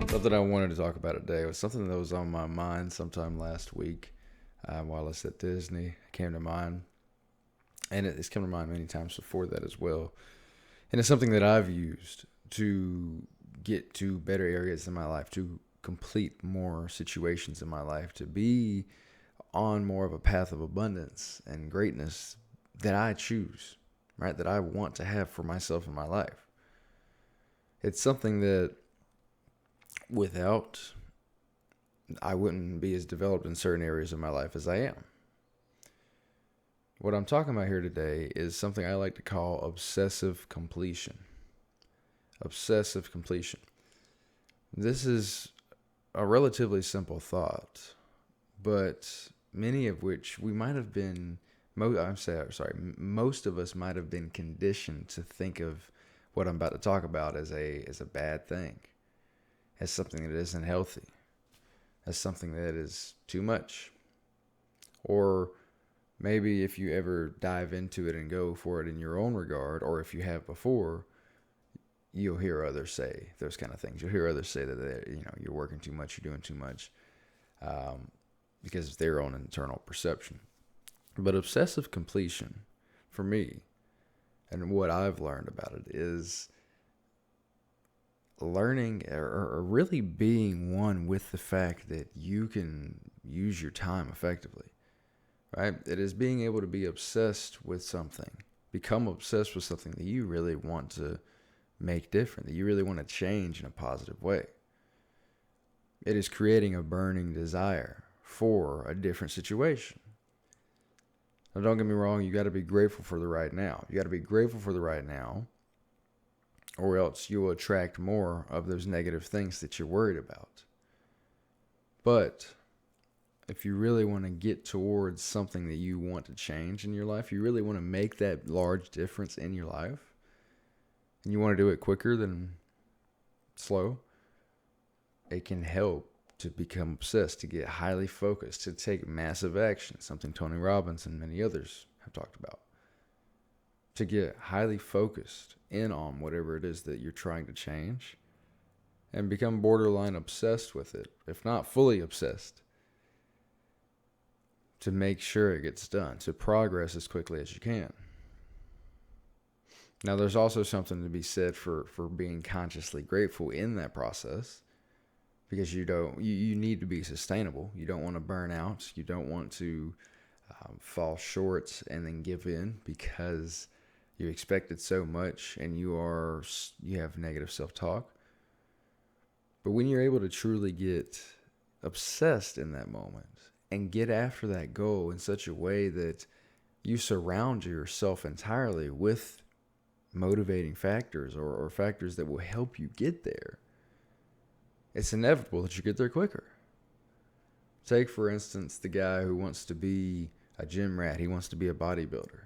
Something I wanted to talk about today was something that was on my mind sometime last week while I was at Disney. It came to mind, and it's come to mind many times before that as well. And it's something that I've used to get to better areas in my life, to complete more situations in my life, to be on more of a path of abundance and greatness that I choose, right? That I want to have for myself in my life. It's something that without, I wouldn't be as developed in certain areas of my life as I am. What I'm talking about here today is something I like to call obsessive completion. Obsessive completion. This is a relatively simple thought, but many of which we might have been, most of us might have been conditioned to think of what I'm about to talk about as a bad thing, as something that isn't healthy, as something that is too much. Or maybe if you ever dive into it and go for it in your own regard, or if you have before, you'll hear others say those kind of things. You'll hear others say that you're working too much, you're doing too much, because it's their own internal perception. But obsessive completion, for me, and what I've learned about it is learning or really being one with the fact that you can use your time effectively, right? It is being able to be obsessed with something, become obsessed with something that you really want to make different, that you really want to change in a positive way. It is creating a burning desire for a different situation. Now, don't get me wrong, you got to be grateful for the right now. You got to be grateful for the right now, or else you will attract more of those negative things that you're worried about. But if you really want to get towards something that you want to change in your life, you really want to make that large difference in your life, and you want to do it quicker than slow, it can help to become obsessed, to get highly focused, to take massive action, something Tony Robbins and many others have talked about. To get highly focused in on whatever it is that you're trying to change and become borderline obsessed with it, if not fully obsessed, to make sure it gets done, to progress as quickly as you can. Now, there's also something to be said for being consciously grateful in that process, because you need to be sustainable. You don't want to burn out. You don't want to fall short and then give in because you expected so much and you have negative self-talk. But when you're able to truly get obsessed in that moment and get after that goal in such a way that you surround yourself entirely with motivating factors or factors that will help you get there, it's inevitable that you get there quicker. Take, for instance, the guy who wants to be a gym rat. He wants to be a bodybuilder,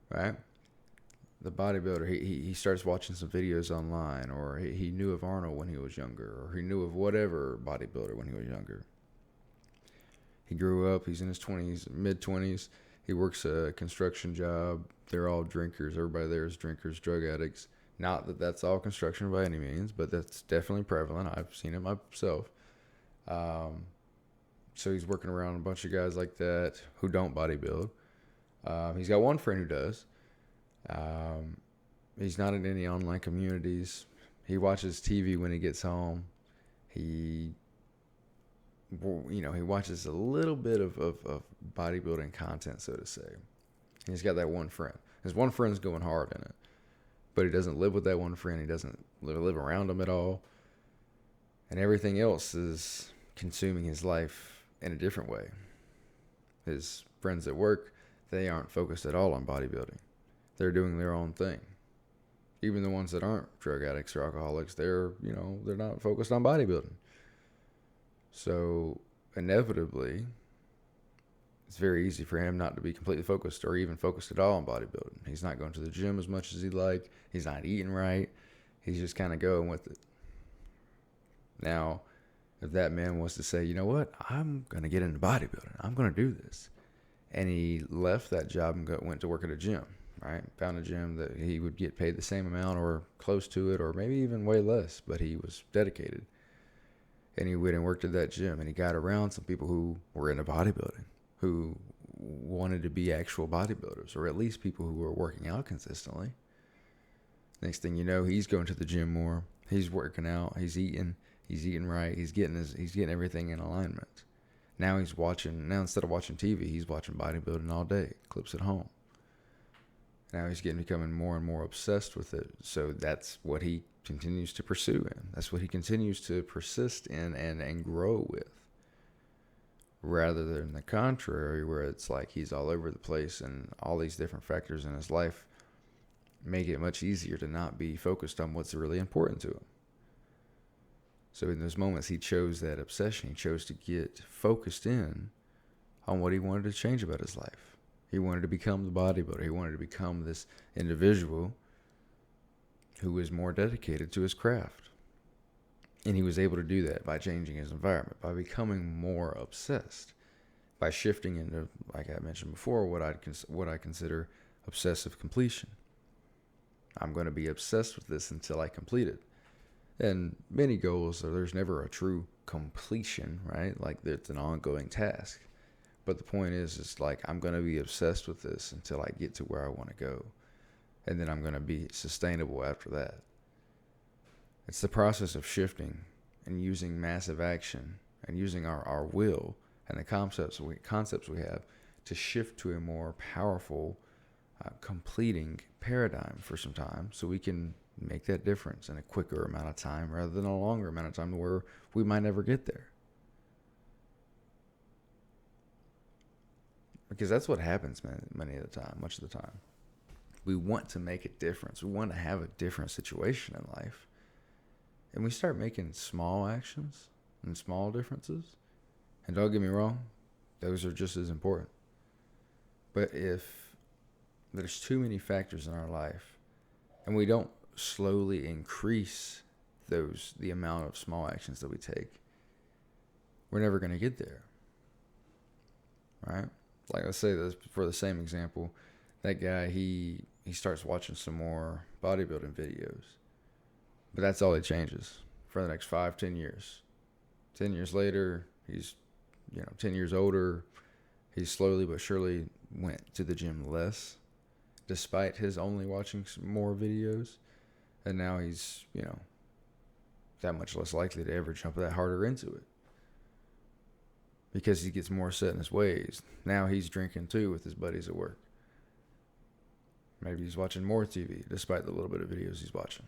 right? The bodybuilder, he starts watching some videos online, or he knew of Arnold when he was younger, or he knew of whatever bodybuilder when he was younger. He grew up, he's in his 20s, mid-20s. He works a construction job. They're all drinkers. Everybody there is drinkers, drug addicts. Not that that's all construction by any means, but that's definitely prevalent. I've seen it myself. So he's working around a bunch of guys like that who don't bodybuild. He's got one friend who does. He's not in any online communities. He watches TV when he gets home. He watches a little bit of bodybuilding content, so to say. He's got that one friend. His one friend's going hard in it, but he doesn't live with that one friend. He doesn't live around him at all. And everything else is consuming his life in a different way. His friends at work, they aren't focused at all on bodybuilding. They're doing their own thing. Even the ones that aren't drug addicts or alcoholics, they're not focused on bodybuilding. So inevitably, it's very easy for him not to be completely focused or even focused at all on bodybuilding. He's not going to the gym as much as he'd like. He's not eating right. He's just kind of going with it. Now, if that man was to say, you know what, I'm going to get into bodybuilding. I'm going to do this. And he left that job and went to work at a gym. right? Found a gym that he would get paid the same amount or close to it, or maybe even way less, but he was dedicated. And he went and worked at that gym, and he got around some people who were into bodybuilding, who wanted to be actual bodybuilders, or at least people who were working out consistently. Next thing you know, he's going to the gym more. He's working out. He's eating right. He's getting everything in alignment. Now instead of watching TV, he's watching bodybuilding all day, clips at home. Now he's becoming more and more obsessed with it. So that's what he continues to pursue in. That's what he continues to persist in and grow with. Rather than the contrary, where it's like he's all over the place and all these different factors in his life make it much easier to not be focused on what's really important to him. So in those moments, he chose that obsession. He chose to get focused in on what he wanted to change about his life. He wanted to become the bodybuilder. He wanted to become this individual who was more dedicated to his craft. And he was able to do that by changing his environment, by becoming more obsessed, by shifting into, like I mentioned before, what I consider obsessive completion. I'm going to be obsessed with this until I complete it. And many goals, there's never a true completion, right? Like it's an ongoing task. But the point is like I'm going to be obsessed with this until I get to where I want to go. And then I'm going to be sustainable after that. It's the process of shifting and using massive action and using our will and the concepts we have to shift to a more powerful, completing paradigm for some time, so we can make that difference in a quicker amount of time rather than a longer amount of time where we might never get there. Because that's what happens much of the time. We want to make a difference. We want to have a different situation in life. And we start making small actions and small differences. And don't get me wrong, those are just as important. But if there's too many factors in our life and we don't slowly increase the amount of small actions that we take, we're never going to get there. Right? Like I say this for the same example, that guy, he starts watching some more bodybuilding videos. But that's all he changes for the next 5-10 years. 10 years later, he's 10 years older. He slowly but surely went to the gym less, despite his only watching some more videos. And now he's, that much less likely to ever jump that harder into it. Because he gets more set in his ways. Now he's drinking too with his buddies at work. Maybe he's watching more TV, despite the little bit of videos he's watching.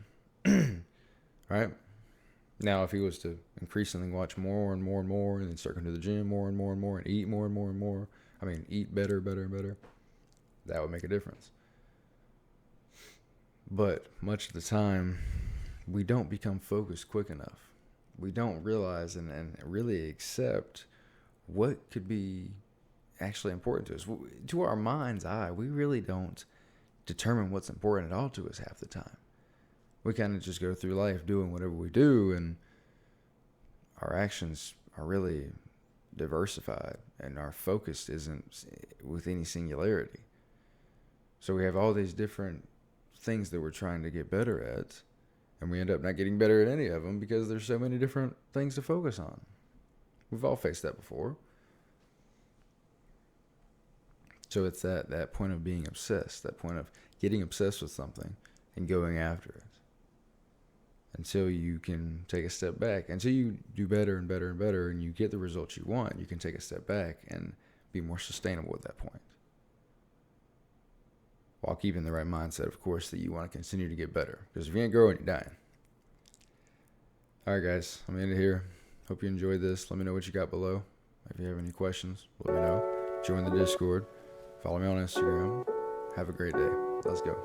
Right? Now, if he was to increasingly watch more and more and more, and then start going to the gym more and more and more, and eat more and more and more, eat better and better, that would make a difference. But much of the time, we don't become focused quick enough. We don't realize and really accept what could be actually important to us. To our mind's eye, we really don't determine what's important at all to us half the time. We kind of just go through life doing whatever we do, and our actions are really diversified, and our focus isn't with any singularity. So we have all these different things that we're trying to get better at, and we end up not getting better at any of them because there's so many different things to focus on. We've all faced that before. So it's that point of being obsessed, that point of getting obsessed with something and going after it. Until you can take a step back, until you do better and better and better and you get the results you want, you can take a step back and be more sustainable at that point. While keeping the right mindset, of course, that you want to continue to get better. Because if you ain't growing, you're dying. All right, guys, I'm going to end it here. Hope you enjoyed this. Let me know what you got below. If you have any questions, let me know. Join the Discord. Follow me on Instagram. Have a great day. Let's go.